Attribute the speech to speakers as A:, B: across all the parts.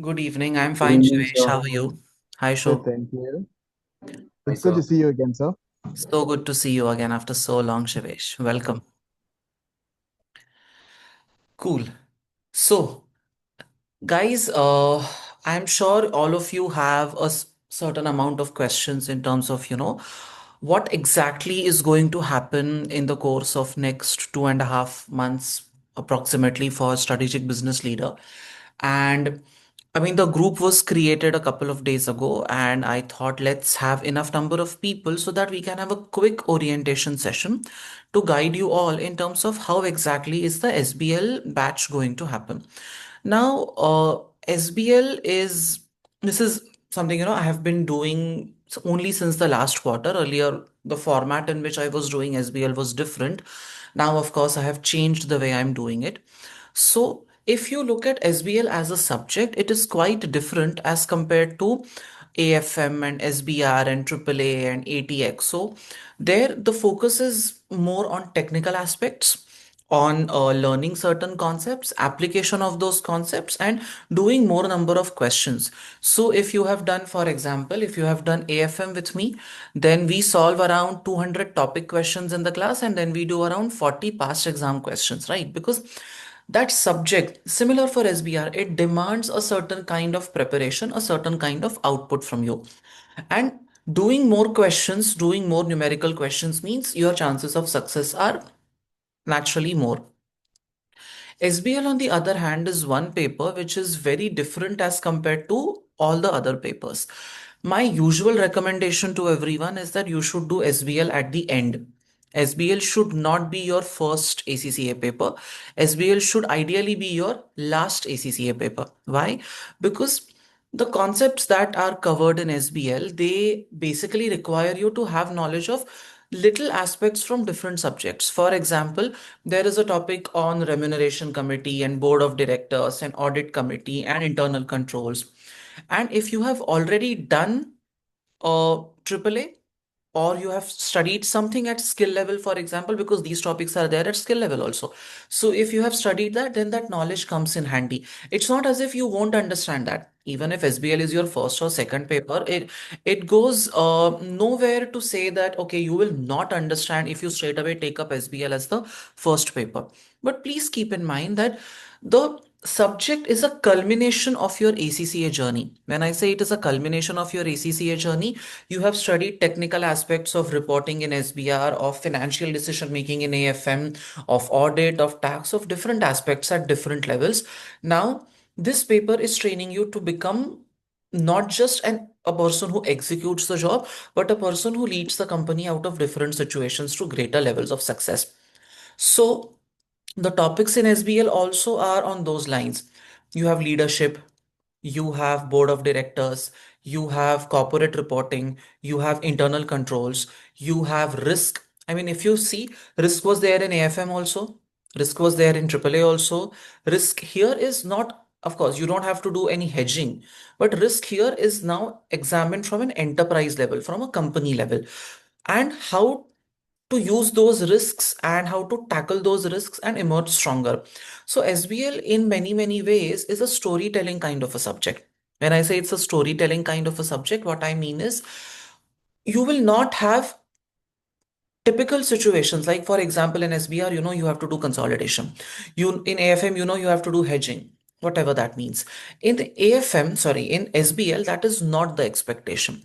A: Good evening. I'm
B: Good
A: fine,
B: evening,
A: Shivesh.
B: sir.
A: How are you? Hi,
B: Good,
A: Shok.
B: thank you.
C: Hi,
B: It's good to
C: sir.
B: see you again, sir.
A: So good to see you again after so long, Shivesh. Welcome. Cool. So, guys, I'm sure all of you have a certain amount of questions in terms of, what exactly is going to happen in the course of next 2.5 months, approximately for a strategic business leader. And I mean, the group was created a couple of days ago, and I thought let's have enough number of people so that we can have a quick orientation session to guide you all in terms of how exactly is the SBL batch going to happen. Now, SBL is this is something I have been doing only since the last quarter. Earlier, the format in which I was doing SBL was different. Now, of course, I have changed the way I'm doing it. So, if you look at SBL as a subject, it is quite different as compared to AFM and SBR and AAA and ATX. So, there the focus is more on technical aspects, on learning certain concepts, application of those concepts, and doing more number of questions. So, if you have done, for example, if you have done AFM with me, then we solve around 200 topic questions in the class, and then we do around 40 past exam questions, right? Because that subject, similar for SBR, it demands a certain kind of preparation, a certain kind of output from you. And doing more questions, doing more numerical questions means your chances of success are naturally more. SBL, on the other hand, is one paper which is very different as compared to all the other papers. My usual recommendation to everyone is that you should do SBL at the end. SBL should not be your first ACCA paper. SBL should ideally be your last ACCA paper. Why? Because the concepts that are covered in SBL, they basically require you to have knowledge of little aspects from different subjects. For example, there is a topic on remuneration committee and board of directors and audit committee and internal controls. And if you have already done AAA, or you have studied something at skill level, for example, because these topics are there at skill level also. So if you have studied that, then that knowledge comes in handy. It's not as if you won't understand that. Even if SBL is your first or second paper, it goes nowhere to say that okay, you will not understand if you straight away take up SBL as the first paper. But please keep in mind that the subject is a culmination of your ACCA journey. When I say it is a culmination of your ACCA journey, you have studied technical aspects of reporting in SBR, of financial decision making in AFM, of audit, of tax, of different aspects at different levels. Now, this paper is training you to become not just a person who executes the job, but a person who leads the company out of different situations to greater levels of success. So, the topics in SBL also are on those lines. You have leadership, you have board of directors, you have corporate reporting, you have internal controls, you have risk. I mean, if you see, risk was there in AFM also, risk was there in AAA also. Risk here is not, of course, you don't have to do any hedging, but risk here is now examined from an enterprise level, from a company level, and how to use those risks and how to tackle those risks and emerge stronger. So SBL in many, many ways is a storytelling kind of a subject. When I say it's a storytelling kind of a subject, what I mean is you will not have typical situations. Like for example, in SBR, you have to do consolidation. You in AFM, you have to do hedging, whatever that means. In the AFM, sorry, in SBL, that is not the expectation.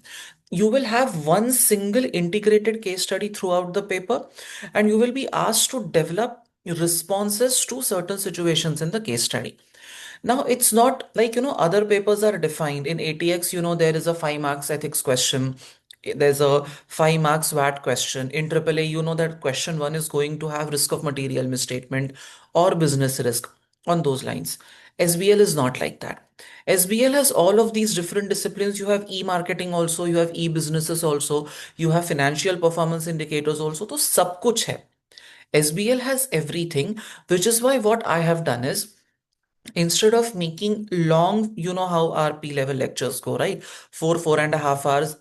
A: You will have one single integrated case study throughout the paper, and you will be asked to develop responses to certain situations in the case study. Now, it's not like, other papers are defined. In ATX, there is a 5 marks ethics question. There's a 5 marks VAT question. In AAA, that question one is going to have risk of material misstatement or business risk on those lines. SBL is not like that. SBL has all of these different disciplines. You have e-marketing also, you have e-businesses also, you have financial performance indicators also. So, sab kuch hai. SBL has everything, which is why what I have done is instead of making long, how our P level lectures go, right? 4.5 hours,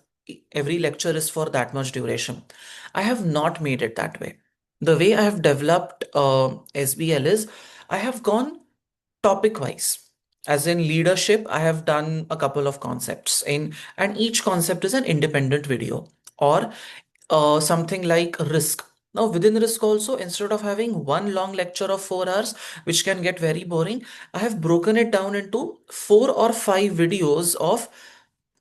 A: every lecture is for that much duration. I have not made it that way. The way I have developed SBL is I have gone topic wise. As in leadership, I have done a couple of concepts in, and each concept is an independent video. Or something like risk. Now, within risk also, instead of having one long lecture of 4 hours, which can get very boring, I have broken it down into 4 or 5 videos of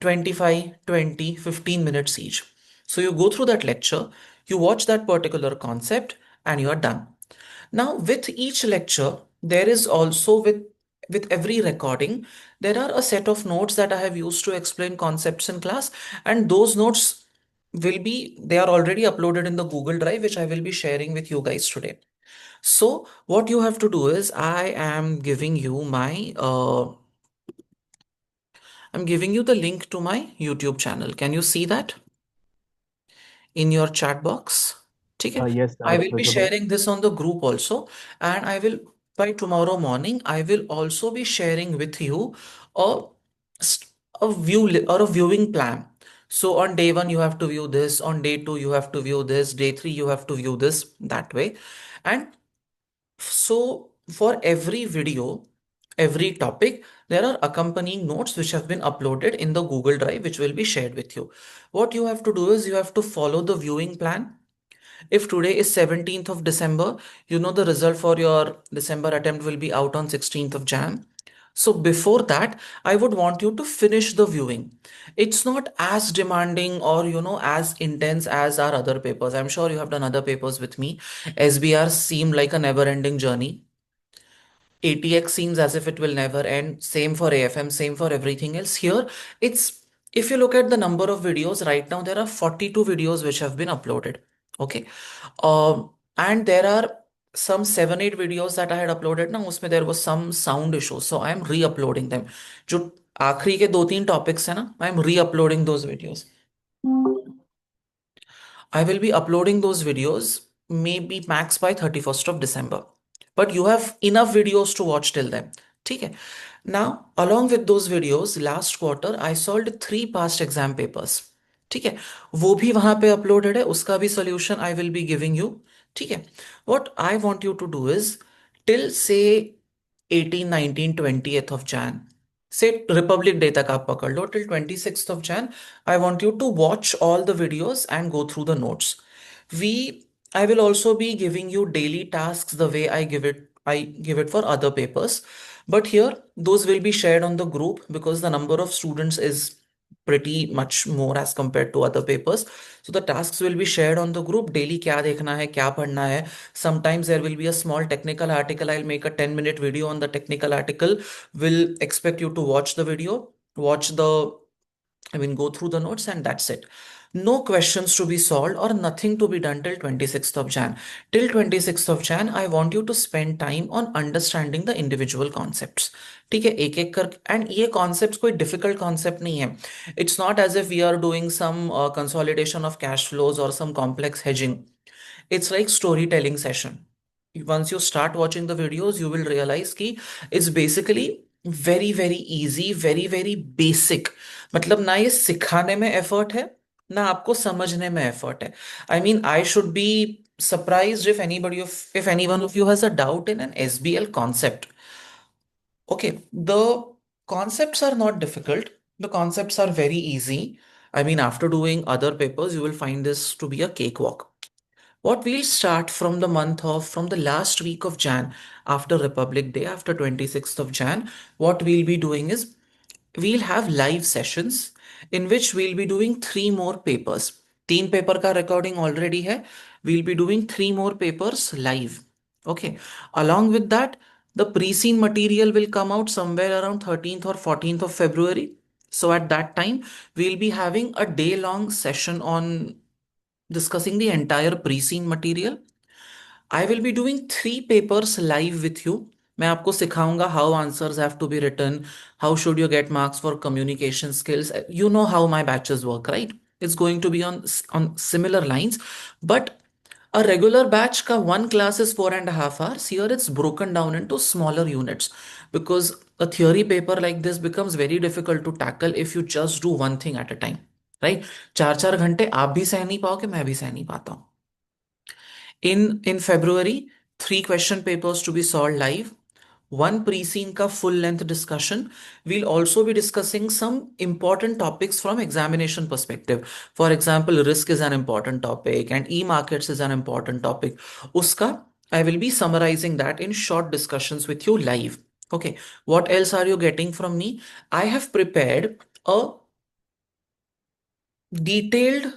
A: 25, 20, 15 minutes each. So you go through that lecture, you watch that particular concept, and you are done. Now, with each lecture, there is also with every recording, there are a set of notes that I have used to explain concepts in class, and those notes they are already uploaded in the Google Drive, which I will be sharing with you guys today. So, what you have to do is, I'm giving you the link to my YouTube channel. Can you see that in your chat box? Okay.
B: Yes,
A: I
B: that's
A: will be
B: visible.
A: sharing this on the group also, and by tomorrow morning, I will also be sharing with you a, or a viewing plan. So on day one, you have to view this, on day two, you have to view this, day three, you have to view this that way. And so for every video, every topic, there are accompanying notes which have been uploaded in the Google Drive, which will be shared with you. What you have to do is you have to follow the viewing plan. If today is 17th of December, you know the result for your December attempt will be out on 16th of Jan. So before that, I would want you to finish the viewing. It's not as demanding or as intense as our other papers. I'm sure you have done other papers with me. SBR seemed like a never-ending journey. ATX seems as if it will never end. Same for AFM, same for everything else. Here, it's if you look at the number of videos right now, there are 42 videos which have been uploaded. Okay. And there are some 7, 8 videos that I had uploaded now, उसमें there was some sound issue. So I am re-uploading them. जो आखिरी के 2-3 topics है ना, I am re-uploading those videos. I will be uploading those videos maybe max by 31st of December. But you have enough videos to watch till then. ठीक है. Now, along with those videos, last quarter I solved 3 past exam papers. ठीक है. वो भी वहां पे uploaded है. उसका भी solution I will be giving you. ठीक है. What I want you to do is till say 18, 19, 20th of Jan. Say Republic Day तक आप पकड़ लो till 26th of Jan. I want you to watch all the videos and go through the notes. We I will also be giving you daily tasks the way I give it for other papers. But here those will be shared on the group because the number of students is pretty much more as compared to other papers. So the tasks will be shared on the group. Daily क्या देखना है, क्या पढ़ना है. Sometimes there will be a small technical article. I'll make a 10-minute video on the technical article. Will expect you to watch the video, watch the go through the notes, and that's it. No questions to be solved or nothing to be done till 26th of Jan. Till 26th of Jan, I want you to spend time on understanding the individual concepts. ठीक है, एक एक कर, and ये concepts कोई difficult concept नहीं है. It's not as if we are doing some consolidation of cash flows और some complex hedging. It's like storytelling session. Once you start watching the videos, you will realize कि it's basically very very easy, very very basic. मतलब ना ये सिखाने में effort है, ना आपको समझने में एफर्ट है. I mean, I should be surprised if any one of you has a doubt in an SBL concept. Okay, the concepts are not difficult. The concepts are very easy. I mean, after doing other papers, you will find this to be a cakewalk. What we'll start from the last week of Jan, after Republic Day, after 26th of Jan, what we'll be doing is we'll have live sessions in which we'll be doing 3 more papers. 3 paper का recording already है. We'll be doing 3 more papers live. Okay. Along with that, the pre-scene material will come out somewhere around 13th or 14th of February. So at that time, we'll be having a day-long session on discussing the entire pre-scene material. I will be doing 3 papers live with you. मैं आपको सिखाऊंगा how answers have to be written, how should you get marks for communication skills. You know how my batches work, right? It's going to be on similar lines, but a regular batch ka one class is 4.5 hours. Here it's broken down into smaller units because a theory paper like this becomes very difficult to tackle if you just do one thing at a time, right? 4-4 घंटे आप भी सह नहीं पाओगे, मैं भी सह नहीं पाता हूँ. In February, 3 question papers to be solved live. one pre-scene ka full length discussion. We'll also be discussing some important topics from examination perspective. For example, risk is an important topic and e-markets is an important topic. Uska, I will be summarizing that in short discussions with you live. Okay, what else are you getting from me? I have prepared a detailed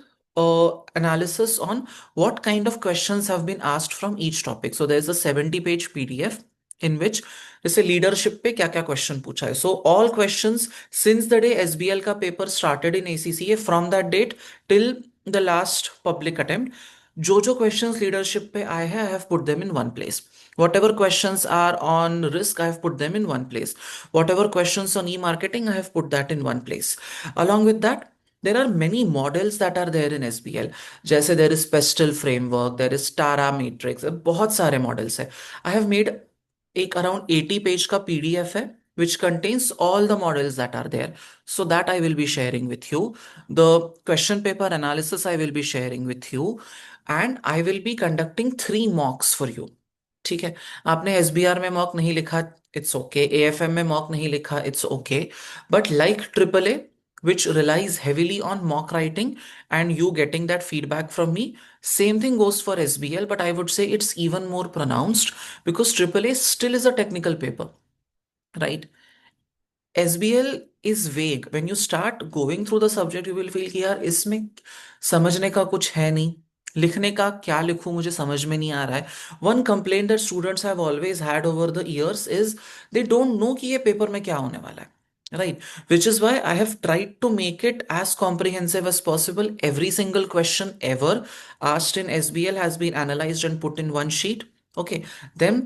A: analysis on what kind of questions have been asked from each topic. So there's a 70-page PDF in which जैसे leadership पे क्या क्या question पूछा है. So all questions since the day SBL का paper started in ACCA from that date till the last public attempt, जो जो questions leadership पे आए हैं, I have put them in one place. Whatever questions are on risk, I have put them in one place. Whatever questions on e-marketing, I have put that in one place. Along with that, there are many models that are there in SBL. जैसे there is pestle framework, there is Tara matrix, बहुत सारे models है. I have made एक around 80 page का PDF है which contains all the models that are there. So that I will be sharing with you. The question paper analysis I will be sharing with you, and I will be conducting 3 mocks for you. ठीक है. आपने SBR में mock नहीं लिखा, it's okay. AFM में mock नहीं लिखा, it's okay. But like triple A, which relies heavily on mock writing and you getting that feedback from me, same thing goes for SBL, but I would say it's even more pronounced because AAA still is a technical paper, right? SBL is vague. When you start going through the subject, you will feel कि यार इसमें समझने का कुछ है नहीं, लिखने का क्या लिखूं मुझे समझ में नहीं आ रहा है. One complaint that students have always had over the years is they don't know कि ये पेपर में क्या होने वाला है. Right, which is why I have tried to make it as comprehensive as possible. Every single question ever asked in SBL has been analyzed and put in one sheet. Okay, then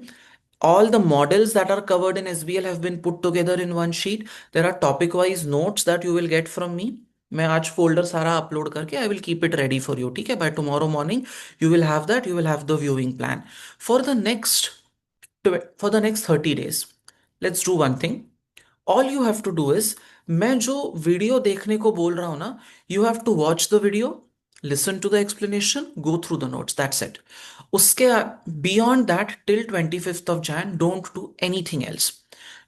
A: all the models that are covered in SBL have been put together in one sheet. There are topic wise notes that you will get from me. मैं आज folder सारा upload करके I will keep it ready for you. ठीक है, by tomorrow morning you will have that, you will have the viewing plan for the next for the next 30 days. Let's do one thing. All you have to do is, मैं जो video देखने को बोल रहा हूं ना, you have to watch the video, listen to the explanation, go through the notes, that's it. उसके beyond that till 25th of Jan don't do anything else.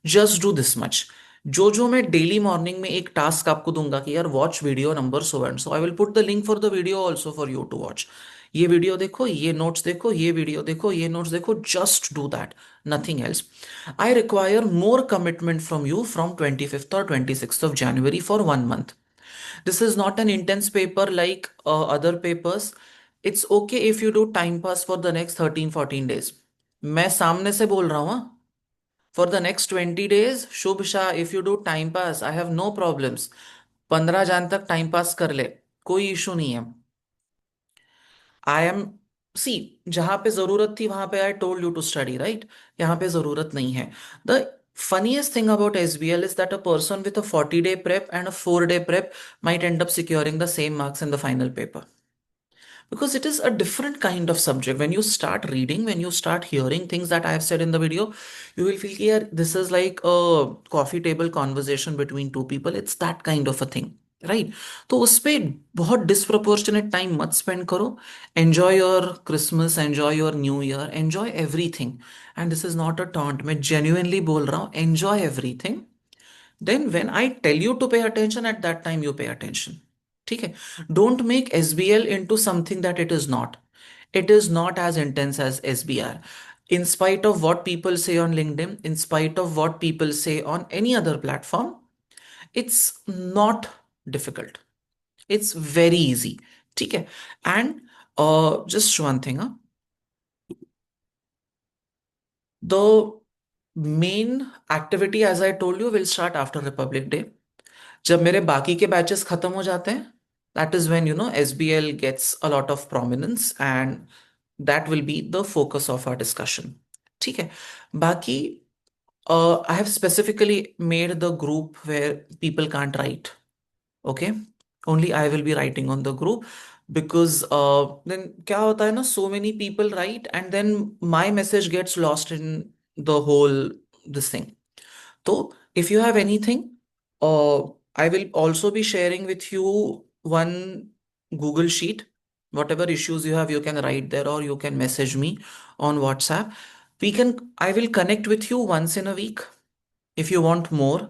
A: Just do this much. जो जो मैं डेली मॉर्निंग में एक task आपको दूंगा कि यार watch video number so and so, I will put the link for the video also for you to watch. ये वीडियो देखो, ये नोट्स देखो, ये वीडियो देखो, ये नोट्स देखो, just do that, nothing else. I require more commitment from you from 25th or 26th of January for 1 month. This is not an intense paper like other papers. It's okay if you do time pass for the next 13-14 days. मैं सामने से बोल रहा हूँ हाँ? For the next 20 days, Shubh Shah, if you do time pass, I have no problems. 15 जन तक time pass कर ले, कोई इशू नहीं है. आई एम सी, जहां पे जरूरत थी वहां पे I told you to study, right? यहाँ पे जरूरत नहीं है. The funniest thing about SBL is that a person with a 40-day prep and a 4-day prep might end up securing the same marks in the final paper because it is a different kind of subject. When you start reading, when you start hearing things that I have said in the video, you will feel here this is like a coffee table conversation between two people. It's that kind of a thing, right? तो उस पे बहुत disproportionate time मत spend करो. Enjoy your Christmas, enjoy your new year, enjoy everything. And this is not a taunt, मैं genuinely बोल रहा हूँ, enjoy everything. Then when I tell you to pay attention, at that time you pay attention. ठीक है. Don't make SBL into something that it is not. It is not as intense as SBR. In spite of what people say on LinkedIn, in spite of what people say on any other platform, it's not difficult. It's very easy. ठीक है. And just one thing, the main activity, as I told you, will start after Republic Day. जब मेरे बाकी के batches खत्म हो जाते हैं, that is when SBL gets a lot of prominence and that will be the focus of our discussion. ठीक है. बाकी I have specifically made the group where people can't write. Okay, only I will be writing on the group because then क्या होता है ना, so many people write and then my message gets lost in the whole this thing. So if you have anything, uh, I will also be sharing with you one Google Sheet. Whatever issues you have, you can write there or you can message me on WhatsApp. I will connect with you once in a week if you want more.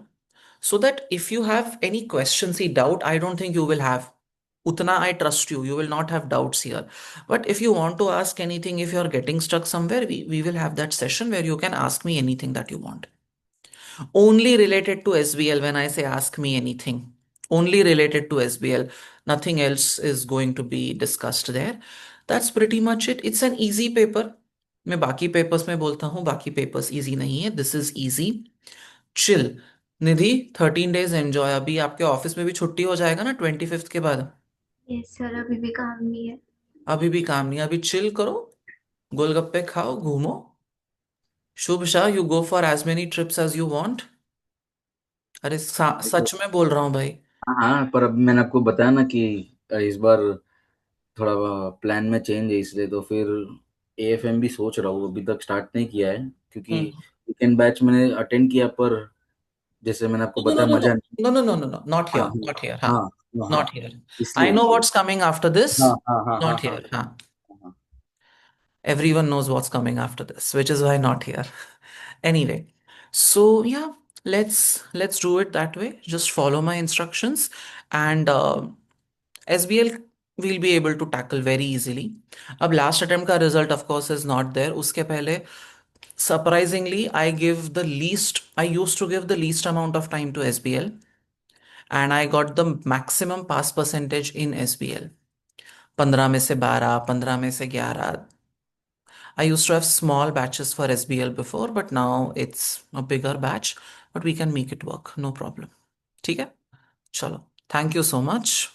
A: So that if you have any questions, see, doubt, I don't think you will have. Utna, I trust you. You will not have doubts here. But if you want to ask anything, if you're getting stuck somewhere, we will have that session where you can ask me anything that you want. Only related to SBL when I say ask me anything. Only related to SBL. Nothing else is going to be discussed there. That's pretty much it. It's an easy paper. मैं बाकी papers में बोलता हूँ बाकी papers easy नहीं है. This is easy. Chill. Nidhi, 13 days enjoy. अभी आपके ऑफिस में भी छुट्टी हो जाएगा ना 25th के बाद.
B: यस सर, अभी भी काम नहीं है।
A: अभी भी काम नहीं है, अभी चिल करो. गोलगप्पे खाओ, घूमो. Shubh Shah, you go for as many trips as you want. अरे सच में बोल रहा हूँ भाई.
C: हाँ, पर अब मैंने आपको बताया ना कि इस बार थोड़ा प्लान में चेंज है, इसलिए तो फिर एएफएम भी सोच रहा हूँ, अभी तक स्टार्ट नहीं किया है क्योंकि
A: हम्म.
C: वीकेंड बैच मैंने अटेंड किया, पर जैसे मैंने आपको
A: No, no,
C: बताया
A: no,
C: मजा
A: no,
C: नहीं।
A: no, no, no, no, no, not
C: हाँ
A: here, not here,
C: हाँ
A: हाँ,
C: हाँ हाँ,
A: not here. I
C: इसलिए
A: know
C: इसलिए
A: what's coming after
C: हाँ
A: this,
C: हाँ हाँ हाँ
A: not
C: हाँ
A: here, हाँ.
C: हाँ।
A: Everyone knows what's coming after this, which is why not here. Anyway, so yeah, let's do it that way. Just follow my instructions, and SBL we'll be able to tackle very easily. अब last attempt का result of course is not there. उसके पहले surprisingly I used to give the least amount of time to SBL, and I got the maximum pass percentage in SBL. 15 में से 12, 15 में से 11. I used to have small batches for SBL before, but now it's a bigger batch, but we can make it work, no problem. ठीक है? चलो, thank you so much.